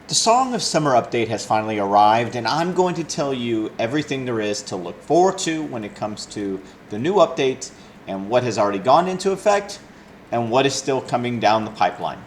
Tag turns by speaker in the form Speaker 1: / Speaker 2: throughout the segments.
Speaker 1: The Song of Summer update has finally arrived, and I'm going to tell you everything there is to look forward to when it comes to the new update and what has already gone into effect and what is still coming down the pipeline.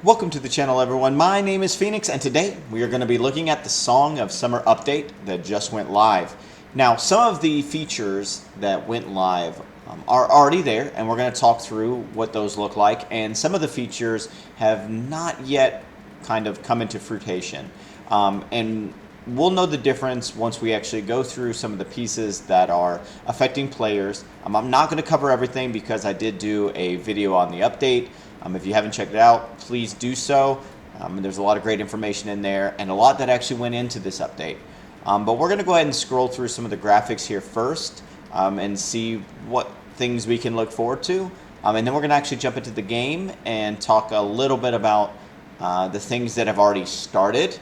Speaker 1: Welcome to the channel, everyone. My name is Phoenix, and today we are going to be looking at the Song of Summer update that just went live. Now, some of the features that went live are already there, and we're going to talk through what those look like, and some of the features have not yet kind of come into fruition. And we'll know the difference once we actually go through some of the pieces that are affecting players. I'm not going to cover everything because I did do a video on the update. If you haven't checked it out, please do so. There's a lot of great information in there and a lot that actually went into this update. But we're going to go ahead and scroll through some of the graphics here first and see what things we can look forward to. And then we're going to actually jump into the game and talk a little bit about the things that have already started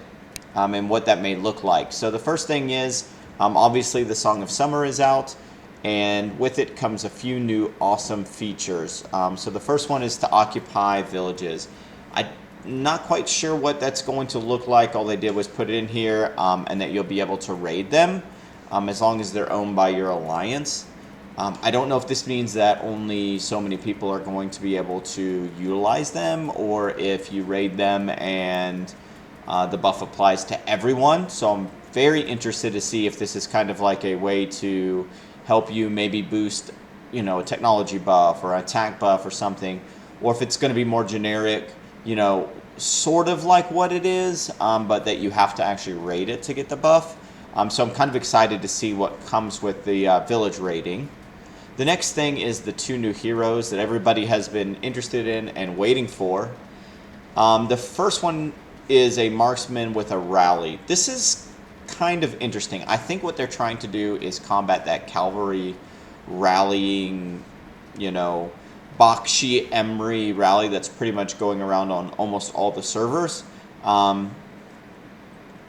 Speaker 1: and what that may look like. So the first thing is, obviously the Song of Summer is out, and with it comes a few new awesome features. So the first one is to occupy villages. I'm not quite sure what that's going to look like. All they did was put it in here, and that you'll be able to raid them as long as they're owned by your alliance. I don't know if this means that only so many people are going to be able to utilize them, or if you raid them and the buff applies to everyone. So I'm very interested to see if this is kind of like a way to help you maybe boost, a technology buff or attack buff or something, or if it's going to be more generic, sort of like what it is, but that you have to actually raid it to get the buff. So I'm kind of excited to see what comes with the village raiding. The next thing is the two new heroes that everybody has been interested in and waiting for. The first one is a marksman with a rally. This is kind of interesting. I think what they're trying to do is combat that cavalry rallying, Bakshi Emry rally that's pretty much going around on almost all the servers.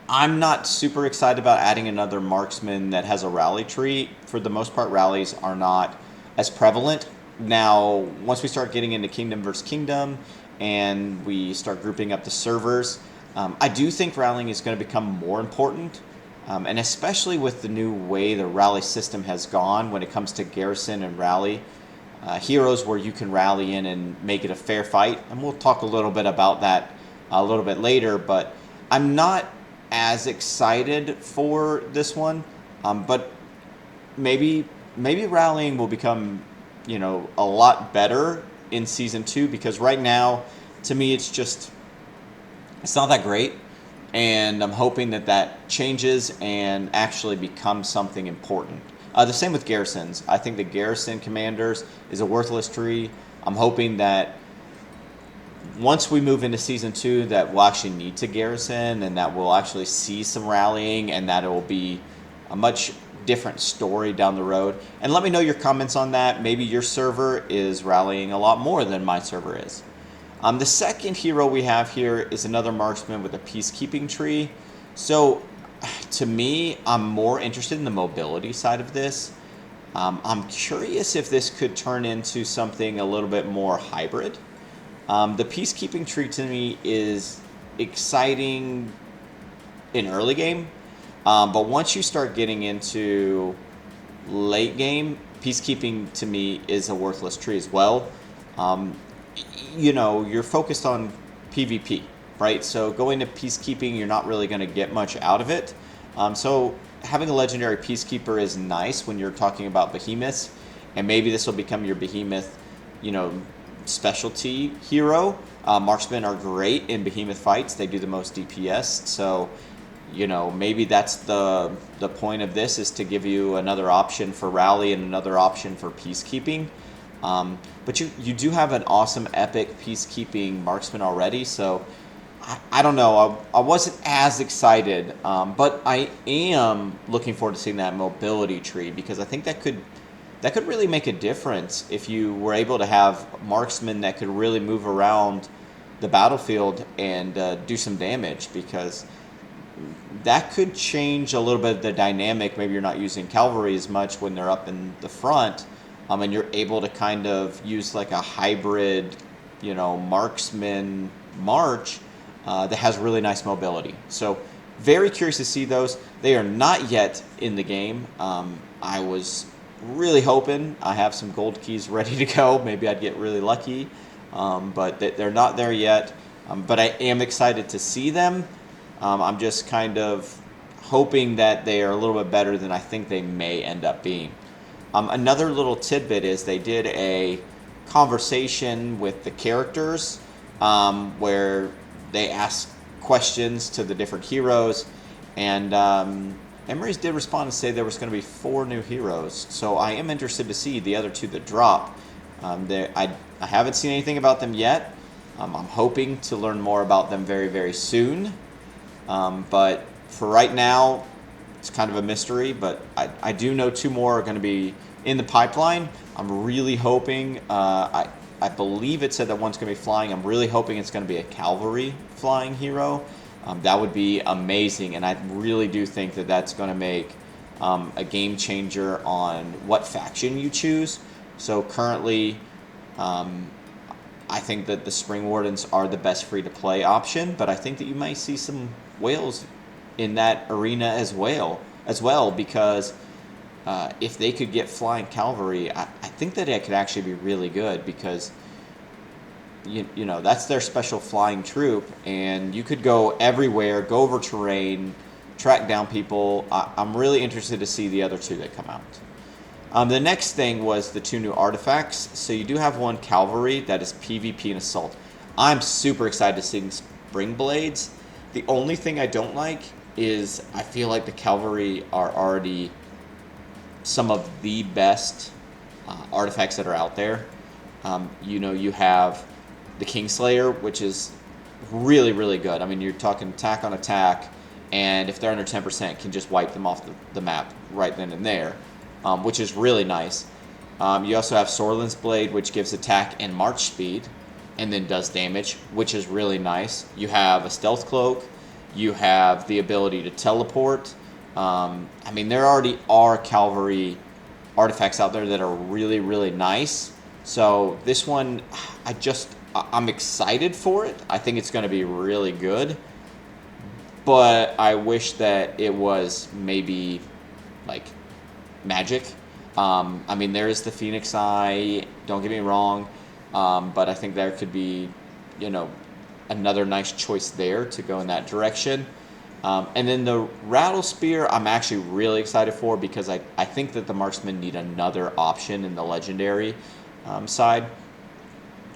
Speaker 1: I'm not super excited about adding another marksman that has a rally tree. For the most part, rallies are not as prevalent. Now, once we start getting into Kingdom versus Kingdom and we start grouping up the servers, I do think rallying is going to become more important. And especially with the new way the rally system has gone when it comes to garrison and rally, heroes where you can rally in and make it a fair fight. And we'll talk a little bit about that a little bit later, but I'm not as excited for this one. But maybe rallying will become, a lot better in Season 2, because right now, to me, it's not that great. And I'm hoping that changes and actually becomes something important. The same with garrisons. I think the garrison commanders is a worthless tree. I'm hoping that once we move into Season 2 that we'll actually need to garrison, and that we'll actually see some rallying, and that it will be a much different story down the road. And let me know your comments on that. Maybe your server is rallying a lot more than my server is. The second hero we have here is another marksman with a peacekeeping tree. So to me, I'm more interested in the mobility side of this. I'm curious if this could turn into something a little bit more hybrid. The peacekeeping tree to me is exciting in early game, but once you start getting into late game, peacekeeping to me is a worthless tree as well. You're focused on PvP, right? So going to peacekeeping, you're not really going to get much out of it. So having a legendary peacekeeper is nice when you're talking about behemoths, and maybe this will become your behemoth, specialty hero. Marksmen are great in behemoth fights. They do the most DPS. So, maybe that's the point of this, is to give you another option for rally and another option for peacekeeping. But you do have an awesome epic peacekeeping marksman already, so I don't know. I wasn't as excited, but I am looking forward to seeing that mobility tree, because I think that could really make a difference if you were able to have marksmen that could really move around the battlefield and do some damage, because that could change a little bit of the dynamic. Maybe you're not using cavalry as much when they're up in the front, and you're able to kind of use like a hybrid, marksman march that has really nice mobility. So very curious to see those. They are not yet in the game. I was really hoping I have some gold keys ready to go. Maybe I'd get really lucky, but they're not there yet. But I am excited to see them. I'm just kind of hoping that they are a little bit better than I think they may end up being. Another little tidbit is they did a conversation with the characters where they asked questions to the different heroes, and Emery's did respond and say there was going to be 4 new heroes. So I am interested to see the other 2 that drop. I haven't seen anything about them yet. I'm hoping to learn more about them very, very soon. But for right now, it's kind of a mystery. But I do know 2 more are going to be in the pipeline. I'm really hoping, I believe it said that one's going to be flying. I'm really hoping it's going to be a cavalry flying hero. That would be amazing, and I really do think that that's going to make a game changer on what faction you choose. So currently, I think that the Spring Wardens are the best free-to-play option, but I think that you might see some whales in that arena as well, because if they could get flying cavalry, I think that it could actually be really good, because that's their special flying troop, and you could go everywhere, go over terrain, track down people. I'm really interested to see the other 2 that come out. The next thing was the 2 new artifacts. So you do have one cavalry that is PvP and assault. I'm super excited to see Spring Blades. The only thing I don't like is I feel like the cavalry are already some of the best artifacts that are out there. You have the Kingslayer, which is really, really good. I mean, you're talking attack on attack, and if they're under 10%, can just wipe them off the map right then and there, which is really nice. You also have Sorlin's Blade, which gives attack and march speed, and then does damage, which is really nice. You have a Stealth Cloak. You have the ability to teleport. There already are cavalry artifacts out there that are really, really nice. So this one, I'm excited for it. I think it's going to be really good. But I wish that it was maybe like magic. There is the Phoenix Eye, don't get me wrong. But I think there could be, another nice choice there to go in that direction. And then the Rattle Spear, I'm actually really excited for, because I think that the marksmen need another option in the legendary side.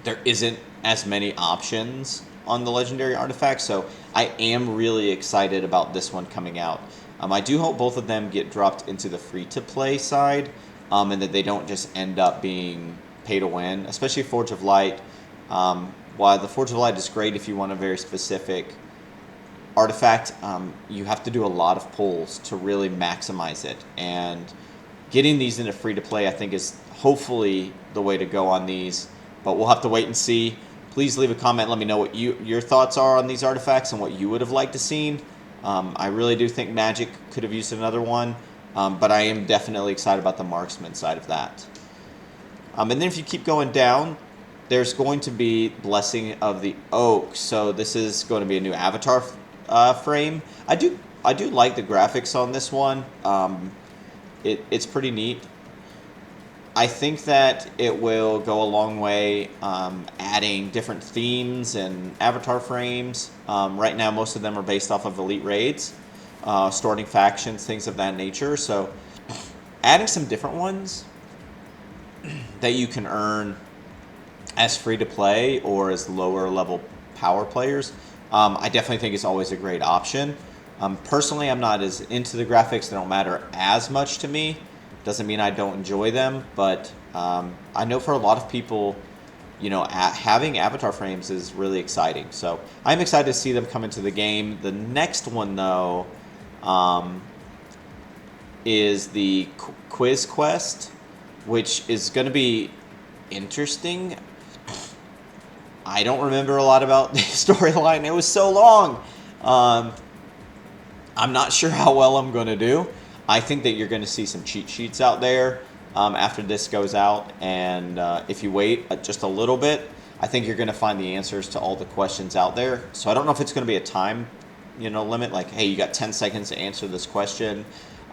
Speaker 1: There isn't as many options on the legendary artifacts, so I am really excited about this one coming out. I do hope both of them get dropped into the free-to-play side, and that they don't just end up being pay-to-win, especially Forge of Light. While the Forge of Light is great if you want a very specific artifact, you have to do a lot of pulls to really maximize it, and getting these into free-to-play I think is hopefully the way to go on these, but we'll have to wait and see. Please leave a comment, let me know what your thoughts are on these artifacts and what you would have liked to seen. I really do think Magic could have used another one, but I am definitely excited about the marksman side of that. And then if you keep going down, there's going to be Blessing of the Oak. So this is going to be a new avatar frame. I do like the graphics on this one. It's pretty neat. I think that it will go a long way adding different themes and avatar frames. Right now, most of them are based off of Elite Raids, starting factions, things of that nature. So adding some different ones that you can earn as free-to-play or as lower-level power players, I definitely think is always a great option. Personally, I'm not as into the graphics. They don't matter as much to me. Doesn't mean I don't enjoy them, but I know for a lot of people, having avatar frames is really exciting. So I'm excited to see them come into the game. The next one, though, is the Quiz Quest, which is going to be interesting. I don't remember a lot about the storyline. It was so long. I'm not sure how well I'm going to do. I think that you're going to see some cheat sheets out there. after this goes out, and if you wait just a little bit, I think you're going to find the answers to all the questions out there. So I don't know if it's going to be a time, limit, like, hey, you got 10 seconds to answer this question,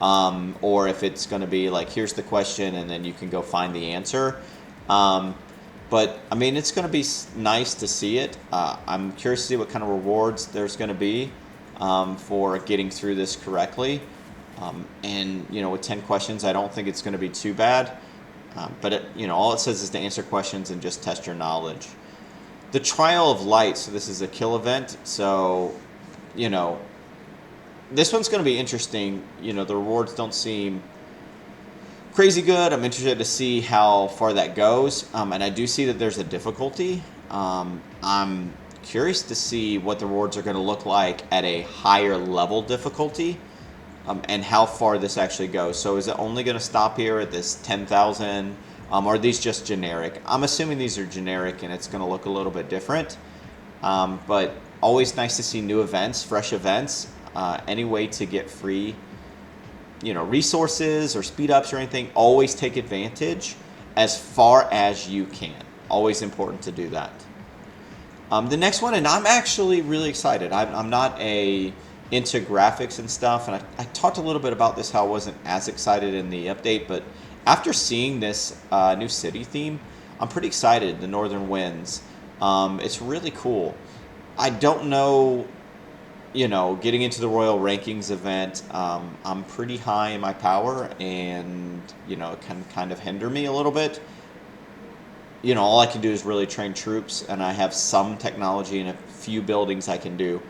Speaker 1: or if it's going to be like, here's the question, and then you can go find the answer. But I mean, it's going to be nice to see it. I'm curious to see what kind of rewards there's going to be for getting through this correctly. And with 10 questions, I don't think it's going to be too bad. But all it says is to answer questions and just test your knowledge. The Trial of Light. So this is a kill event. So this one's going to be interesting. The rewards don't seem crazy good. I'm interested to see how far that goes. And I do see that there's a difficulty. I'm curious to see what the rewards are going to look like at a higher level difficulty, and how far this actually goes. So is it only going to stop here at this 10,000? Or are these just generic? I'm assuming these are generic and it's going to look a little bit different. But always nice to see new events, fresh events. Any way to get free resources or speed ups or anything, always take advantage as far as you can. Always important to do that. The next one, and I'm actually really excited. I'm not into graphics and stuff, and I talked a little bit about this, how I wasn't as excited in the update, but after seeing this new city theme, I'm pretty excited. The Northern Winds. It's really cool. I don't know, getting into the Royal Rankings event, I'm pretty high in my power, and, it can kind of hinder me a little bit. All I can do is really train troops, and I have some technology and a few buildings I can do.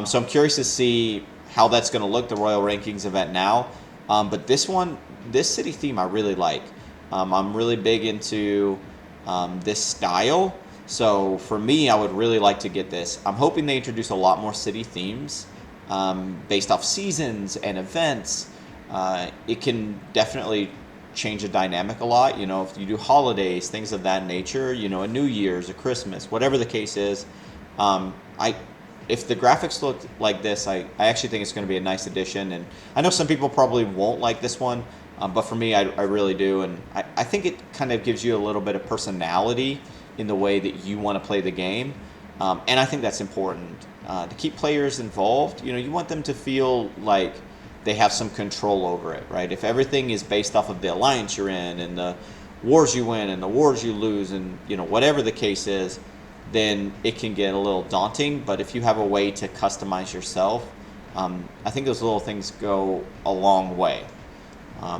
Speaker 1: So I'm curious to see how that's going to look, the Royal Rankings event now. But this city theme I really like. I'm really big into this style. So for me, I would really like to get this. I'm hoping they introduce a lot more city themes based off seasons and events. It can definitely change the dynamic a lot. If you do holidays, things of that nature, a New Year's, a Christmas, whatever the case is. If the graphics look like this, I actually think it's going to be a nice addition. And I know some people probably won't like this one, but for me, I really do. And I think it kind of gives you a little bit of personality in the way that you want to play the game. And I think that's important. To keep players involved, you want them to feel like they have some control over it, right? If everything is based off of the alliance you're in and the wars you win and the wars you lose and, whatever the case is, then it can get a little daunting. But if you have a way to customize yourself, I think those little things go a long way.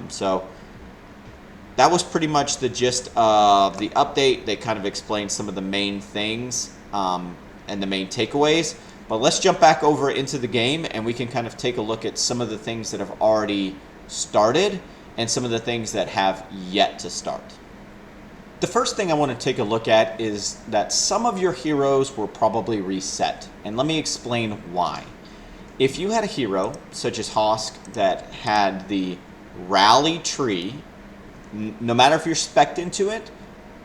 Speaker 1: So that was pretty much the gist of the update. They kind of explained some of the main things and the main takeaways. But let's jump back over into the game, and we can kind of take a look at some of the things that have already started and some of the things that have yet to start. The first thing I want to take a look at is that some of your heroes were probably reset. And let me explain why. If you had a hero, such as Hosk, that had the rally tree, no matter if you're spec'd into it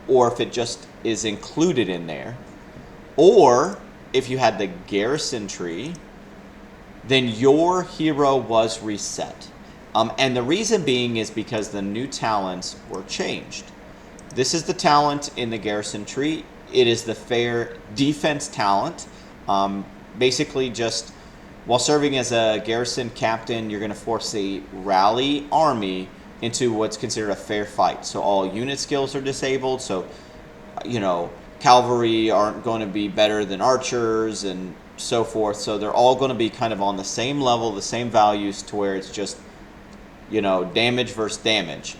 Speaker 1: or if it just is included in there, or if you had the garrison tree, then your hero was reset. And the reason being is because the new talents were changed. This is the talent in the garrison tree. It is the fair defense talent. Basically, just while serving as a garrison captain, you're going to force a rally army into what's considered a fair fight. So all unit skills are disabled. So, cavalry aren't going to be better than archers and so forth. So they're all going to be kind of on the same level, the same values, to where it's just, damage versus damage.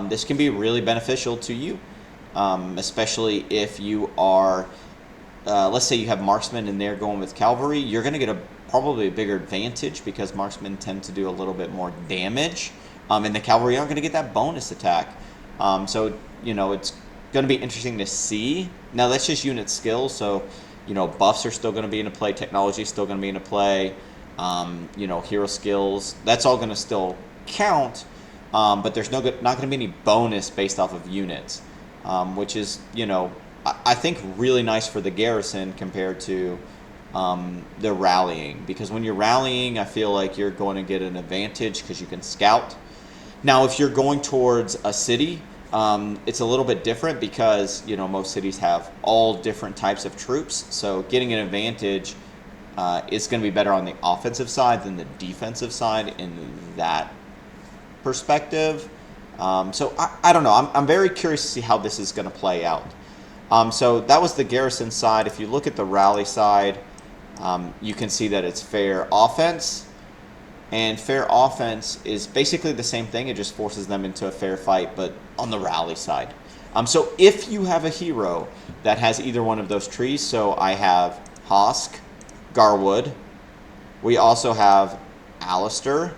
Speaker 1: This can be really beneficial to you, especially if you are, let's say you have marksmen and they're going with cavalry. You're going to get probably a bigger advantage because marksmen tend to do a little bit more damage, and the cavalry aren't going to get that bonus attack. So, it's going to be interesting to see. Now, that's just unit skills, so, buffs are still going to be into play, technology is still going to be into play, hero skills, that's all going to still count, but there's not going to be any bonus based off of units, which is, I think really nice for the garrison compared to the rallying, because when you're rallying, I feel like you're going to get an advantage because you can scout. Now, if you're going towards a city, it's a little bit different because, most cities have all different types of troops. So getting an advantage is going to be better on the offensive side than the defensive side in that perspective. So I don't know. I'm very curious to see how this is going to play out. So that was the garrison side. If you look at the rally side, you can see that it's fair offense. And fair offense is basically the same thing. It just forces them into a fair fight, but on the rally side. So if you have a hero that has either one of those trees, so I have Hosk, Garwood. We also have Alistair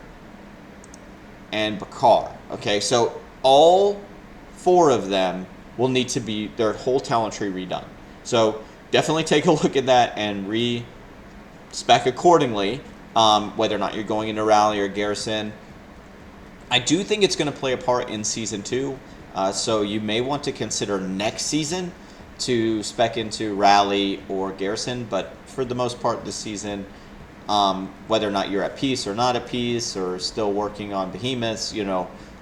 Speaker 1: and Bakar. Okay, so all 4 of them will need to be their whole talent tree redone. So definitely take a look at that and spec accordingly, whether or not you're going into rally or garrison. I do think it's going to play a part in season 2, so you may want to consider next season to spec into rally or garrison, but for the most part this season, whether or not you're at peace or not at peace or still working on behemoths,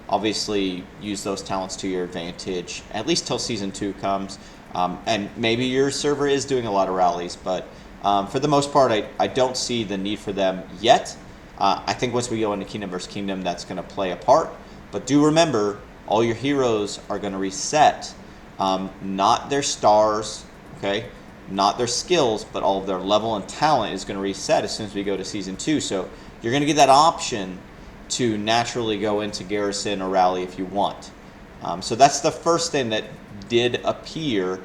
Speaker 1: obviously use those talents to your advantage, at least till season 2 comes. And maybe your server is doing a lot of rallies, but for the most part, I don't see the need for them yet. I think once we go into Kingdom versus Kingdom, that's going to play a part. But do remember, all your heroes are going to reset. Not their stars, okay? Not their skills, but all of their level and talent is going to reset as soon as we go to Season 2. So you're going to get that option to naturally go into Garrison or Rally if you want. So that's the first thing that did appear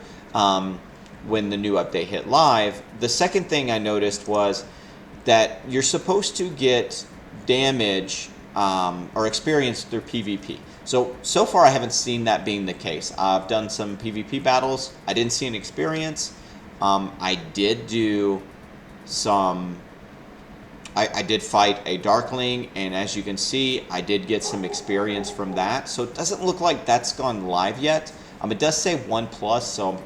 Speaker 1: when the new update hit live. The second thing I noticed was that you're supposed to get damage or experience through PvP. So far I haven't seen that being the case. I've done some PvP battles. I didn't see an experience. I did do some... I did fight a Darkling, and as you can see, I did get some experience from that. So it doesn't look like that's gone live yet. It does say 1+, so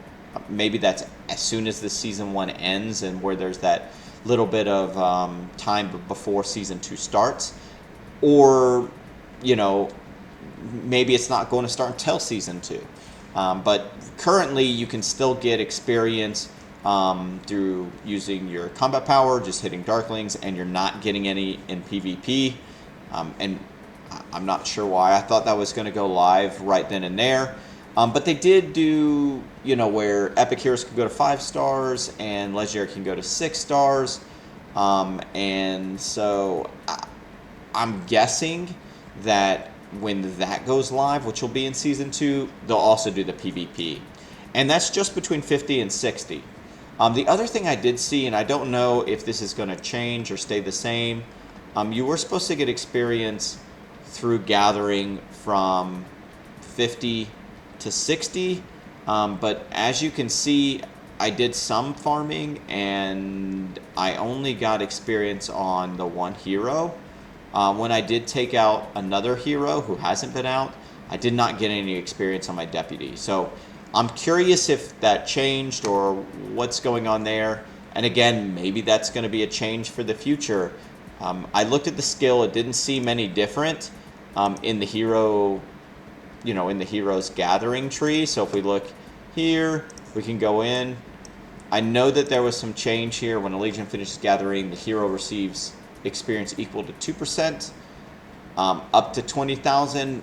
Speaker 1: maybe that's as soon as the Season 1 ends and where there's that little bit of time before Season 2 starts. Or, maybe it's not going to start until Season 2. But currently, you can still get experience through using your combat power, just hitting Darklings, and you're not getting any in PvP. And I'm not sure why. I thought that was going to go live right then and there. But they did do, where Epic Heroes can go to 5 stars and Legendary can go to 6 stars. And so I'm guessing that when that goes live, which will be in Season 2, they'll also do the PvP. And that's just between 50 and 60. The other thing I did see, and I don't know if this is going to change or stay the same, you were supposed to get experience through gathering from 50 to 60, but as you can see, I did some farming and I only got experience on the one hero. When I did take out another hero who hasn't been out, I did not get any experience on my deputy. So I'm curious if that changed or what's going on there. And again, maybe that's going to be a change for the future. I looked at the skill; it didn't seem any different in the hero, in the hero's gathering tree. So if we look here, we can go in. I know that there was some change here. When a legion finishes gathering, the hero receives experience equal to 2%, up to 20,000.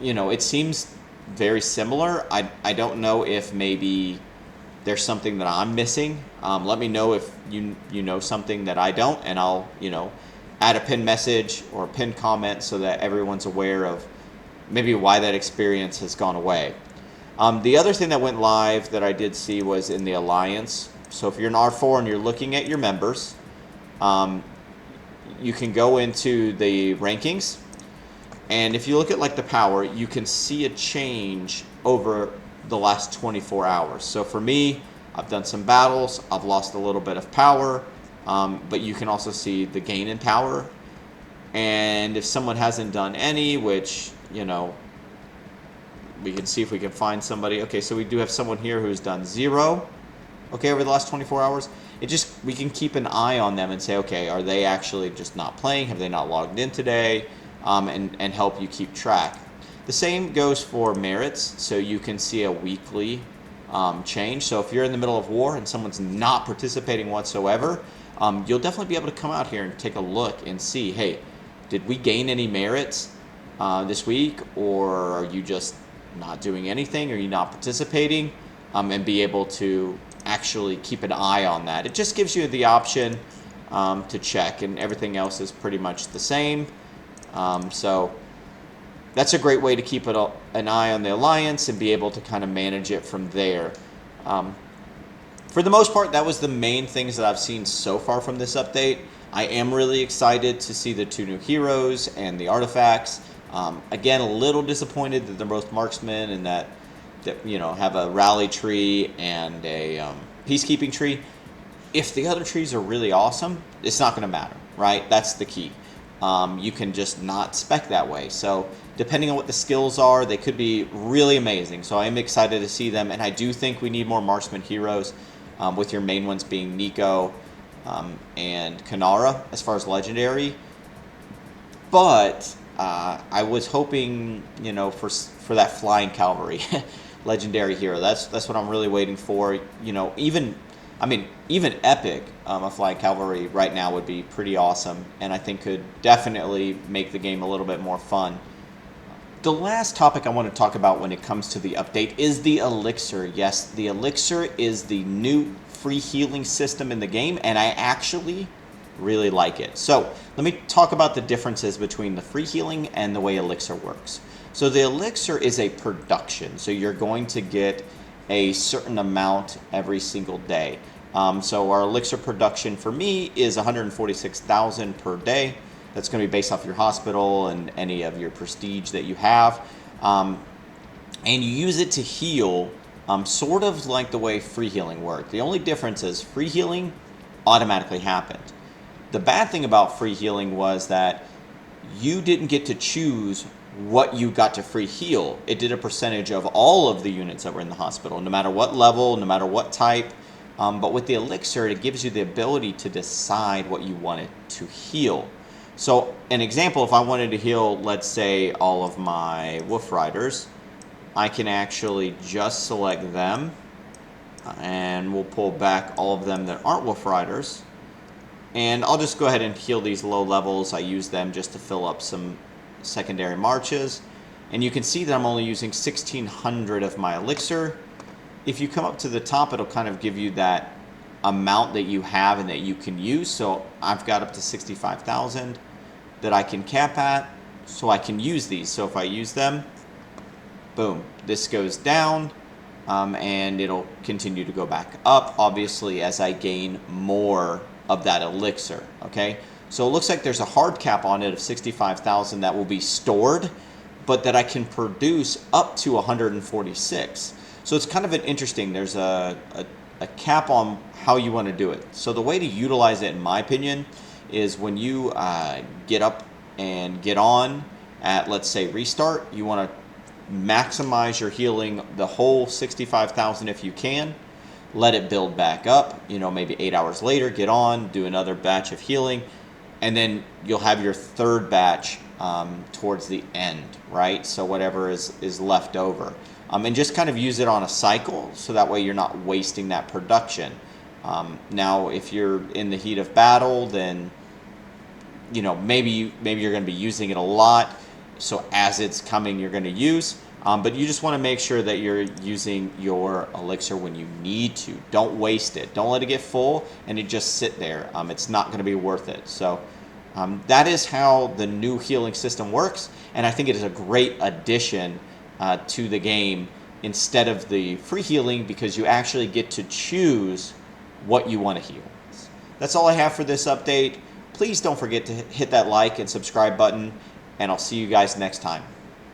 Speaker 1: It seems very similar. I don't know if maybe there's something that I'm missing. Let me know if you know something that I don't, and I'll add a pinned message or a pinned comment so that everyone's aware of maybe why that experience has gone away. The other thing that went live that I did see was in the Alliance. So if you're an R4 and you're looking at your members, you can go into the rankings, and if you look at the power, you can see a change over the last 24 hours. So for me, I've done some battles, I've lost a little bit of power, but you can also see the gain in power. And if someone hasn't done any, which, we can see if we can find somebody. Okay, so we do have someone here who's done 0, okay, over the last 24 hours. We can keep an eye on them and say, okay, are they actually just not playing? Have they not logged in today? And help you keep track. The same goes for merits, so you can see a weekly change. So if you're in the middle of war and someone's not participating whatsoever, you'll definitely be able to come out here and take a look and see, hey, did we gain any merits this week, or are you just not doing anything? Are you not participating? And be able to actually keep an eye on that. It just gives you the option to check, and everything else is pretty much the same. So that's a great way to keep an eye on the alliance and be able to kind of manage it from there. For the most part, that was the main things that I've seen so far from this update. I am really excited to see the 2 new heroes and the artifacts. Again, a little disappointed that they're both marksmen and that have a rally tree and a peacekeeping tree. If the other trees are really awesome, it's not going to matter, right? That's the key. You can just not spec that way. So depending on what the skills are, they could be really amazing. So I am excited to see them, and I do think we need more marksman heroes, with your main ones being Nico and Kanara as far as legendary. But I was hoping, for that flying cavalry legendary hero. That's what I'm really waiting for. Even epic, a flying cavalry right now would be pretty awesome, and I think could definitely make the game a little bit more fun. The last topic I want to talk about when it comes to the update is the Elixir. Yes, the Elixir is the new free healing system in the game, and I actually really like it. So let me talk about the differences between the free healing and the way Elixir works. So the Elixir is a production, so you're going to get a certain amount every single day. So our Elixir production for me is 146,000 per day. That's going to be based off your hospital and any of your prestige that you have. And you use it to heal, sort of like the way free healing worked. The only difference is free healing automatically happened. The bad thing about free healing was that you didn't get to choose what you got to free heal. It did a percentage of all of the units that were in the hospital, no matter what level, no matter what type. But with the Elixir, it gives you the ability to decide what you wanted to heal. So an example, if I wanted to heal, let's say, all of my Wolf Riders, I can actually just select them, and we'll pull back all of them that aren't Wolf Riders. And I'll just go ahead and heal these low levels. I use them just to fill up some secondary marches. And you can see that I'm only using 1,600 of my Elixir. If you come up to the top, it'll kind of give you that amount that you have and that you can use. So I've got up to 65,000 that I can cap at, so I can use these. So if I use them, boom, this goes down, and it'll continue to go back up, obviously, as I gain more of that Elixir, okay? So it looks like there's a hard cap on it of 65,000 that will be stored, but that I can produce up to 146. So it's kind of an interesting, there's a cap on how you want to do it. So the way to utilize it, in my opinion, is when you get up and get on at, let's say, restart, you want to maximize your healing the whole 65,000 if you can. Let it build back up, maybe 8 hours later, get on, do another batch of healing, and then you'll have your third batch towards the end, right? So whatever is left over. And just kind of use it on a cycle, so that way you're not wasting that production. Now, if you're in the heat of battle, then maybe you're going to be using it a lot. So as it's coming, you're going to use. But you just want to make sure that you're using your Elixir when you need to. Don't waste it. Don't let it get full and it just sit there. It's not going to be worth it. So that is how the new healing system works, and I think it is a great addition to the game instead of the free healing, because you actually get to choose what you want to heal. That's all I have for this update. Please don't forget to hit that like and subscribe button, and I'll see you guys next time.